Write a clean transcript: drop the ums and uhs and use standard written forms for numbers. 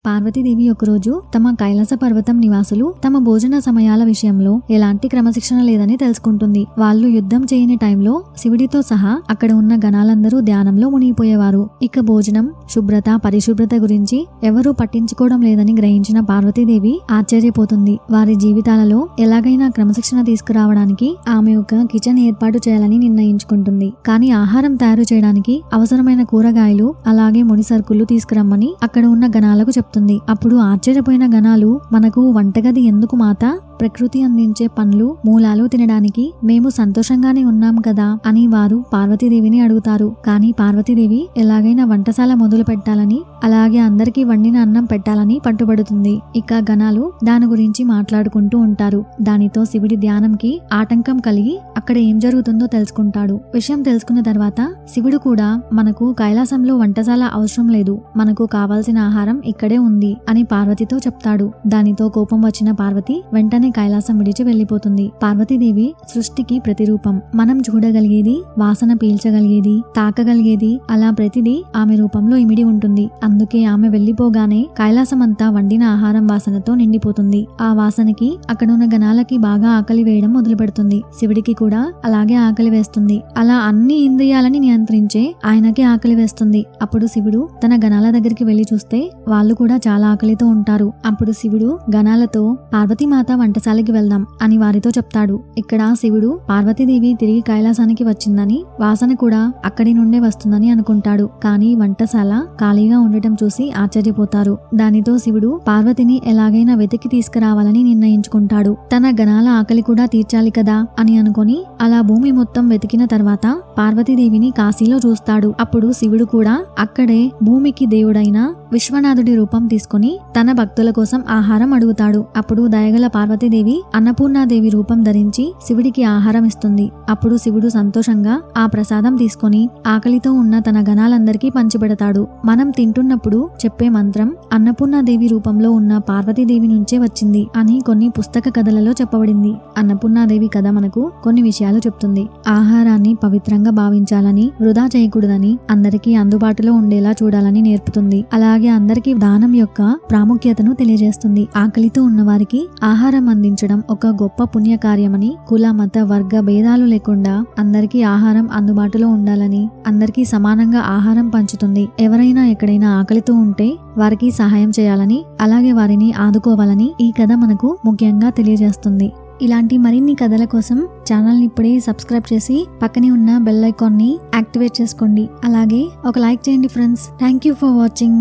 పార్వతీదేవి ఒకరోజు తమ కైలాస పర్వతం నివాసులు తమ భోజన సమయాల విషయంలో ఎలాంటి క్రమశిక్షణ లేదని తెలుసుకుంటుంది. వాళ్ళు యుద్ధం చేయని టైంలో శివుడితో సహా అక్కడ ఉన్న గణాలందరూ ధ్యానంలో మునిగిపోయేవారు. ఇక భోజనం, శుభ్రత, పరిశుభ్రత గురించి ఎవరూ పట్టించుకోవడం లేదని గ్రహించిన పార్వతీదేవి ఆశ్చర్యపోతుంది. వారి జీవితాలలో ఎలాగైనా క్రమశిక్షణ తీసుకురావడానికి ఆమె ఒక కిచెన్ ఏర్పాటు చేయాలని నిర్ణయించుకుంటుంది. కానీ ఆహారం తయారు చేయడానికి అవసరమైన కూరగాయలు అలాగే ముడి సరుకులు తీసుకురమ్మని అక్కడ ఉన్న గణాలకు చెప్తుంది. అప్పుడు ఆశ్చర్యపోయిన గణాలు, మనకు వంటగది ఎందుకు మాత? ప్రకృతి అందించే పండ్లు, మూలాలు తినడానికి మేము సంతోషంగానే ఉన్నాం కదా అని వారు పార్వతీదేవిని అడుగుతారు. కానీ పార్వతీదేవి ఎలాగైనా వంటశాల మొదలు పెట్టాలని, అలాగే అందరికీ వండిన అన్నం పెట్టాలని పట్టుబడుతుంది. ఇక గణాలు దాని గురించి మాట్లాడుకుంటూ ఉంటారు. దానితో శివుడి ధ్యానంకి ఆటంకం కలిగి అక్కడ ఏం జరుగుతుందో తెలుసుకుంటాడు. విషయం తెలుసుకున్న తర్వాత శివుడు కూడా, మనకు కైలాసంలో వంటశాల అవసరం లేదు, మనకు కావాల్సిన ఆహారం ఇక్కడే ఉంది అని పార్వతితో చెప్తాడు. దానితో కోపం వచ్చిన పార్వతి వెంటనే కైలాసం విడిచి వెళ్లిపోతుంది. పార్వతీదేవి సృష్టికి ప్రతిరూపం. మనం చూడగలిగేది, వాసన పీల్చగలిగేది, తాకగలిగేది, అలా ప్రతిదీ ఆమె రూపంలో ఇమిడి ఉంటుంది. అందుకే ఆమె వెళ్లిపోగానే కైలాసం అంతా వండిన ఆహారం వాసనతో నిండిపోతుంది. ఆ వాసనకి అక్కడున్న గణాలకి బాగా ఆకలి వేయడం మొదలు పెడుతుంది. శివుడికి కూడా అలాగే ఆకలి వేస్తుంది. అలా అన్ని ఇంద్రియాలని నియంత్రించే ఆయనకి ఆకలి వేస్తుంది. అప్పుడు శివుడు తన గణాల దగ్గరికి వెళ్లి చూస్తే వాళ్ళు కూడా చాలా ఆకలితో ఉంటారు. అప్పుడు శివుడు గణాలతో, పార్వతీమాత వంటశాలకి వెళ్దాం అని వారితో చెప్తాడు. ఇక్కడ శివుడు పార్వతీదేవి తిరిగి కైలాసానికి వచ్చిందని, వాసన కూడా అక్కడి నుండే వస్తుందని అనుకుంటాడు. కానీ వంటశాల ఖాళీగా ఉండటం చూసి ఆశ్చర్యపోతారు. దానితో శివుడు పార్వతిని ఎలాగైనా వెతికి తీసుకురావాలని నిర్ణయించుకుంటాడు. తన గణాల ఆకలి కూడా తీర్చాలి కదా అని అనుకొని అలా భూమి మొత్తం వెతికిన తర్వాత పార్వతీదేవిని కాశీలో చూస్తాడు. అప్పుడు శివుడు కూడా అక్కడే భూమికి దేవుడైన విశ్వనాథుడి రూపం తీసుకుని తన భక్తుల కోసం ఆహారం అడుగుతాడు. అప్పుడు దయగల పార్వతీదేవి అన్నపూర్ణాదేవి రూపం ధరించి శివుడికి ఆహారం ఇస్తుంది. అప్పుడు శివుడు సంతోషంగా ఆ ప్రసాదం తీసుకొని ఆకలితో ఉన్న తన గణాలందరికీ పంచిపెడతాడు. మనం తింటున్నప్పుడు చెప్పే మంత్రం అన్నపూర్ణాదేవి రూపంలో ఉన్న పార్వతీదేవి నుంచే వచ్చింది అని కొన్ని పుస్తక కథలలో చెప్పబడింది. అన్నపూర్ణాదేవి కథ మనకు కొన్ని విషయాలు చెప్తుంది. ఆహారాన్ని పవిత్రంగా భావించాలని, వృధా చేయకూడదని, అందరికీ అందుబాటులో ఉండేలా చూడాలని నేర్పుతుంది. అలాగే అందరికీ దానం యొక్క ప్రాముఖ్యతను తెలియజేస్తుంది. ఆకలితో ఉన్న వారికి ఆహారం అందించడం ఒక గొప్ప పుణ్యకార్యమని, కుల మత వర్గ భేదాలు లేకుండా అందరికీ ఆహారం అందుబాటులో ఉండాలని, అందరికీ సమానంగా ఆహారం పంచుతుంది. ఎవరైనా ఎక్కడైనా ఆకలితో ఉంటే వారికి సహాయం చేయాలని, అలాగే వారిని ఆదుకోవాలని ఈ కథ మనకు ముఖ్యంగా తెలియజేస్తుంది. ఇలాంటి మరిన్ని కథల కోసం ఛానల్ని ఇప్పుడే సబ్స్క్రైబ్ చేసి పక్కనే ఉన్న బెల్ ఐకాన్ని యాక్టివేట్ చేసుకోండి. అలాగే ఒక లైక్ చేయండి friends. Thank you for watching.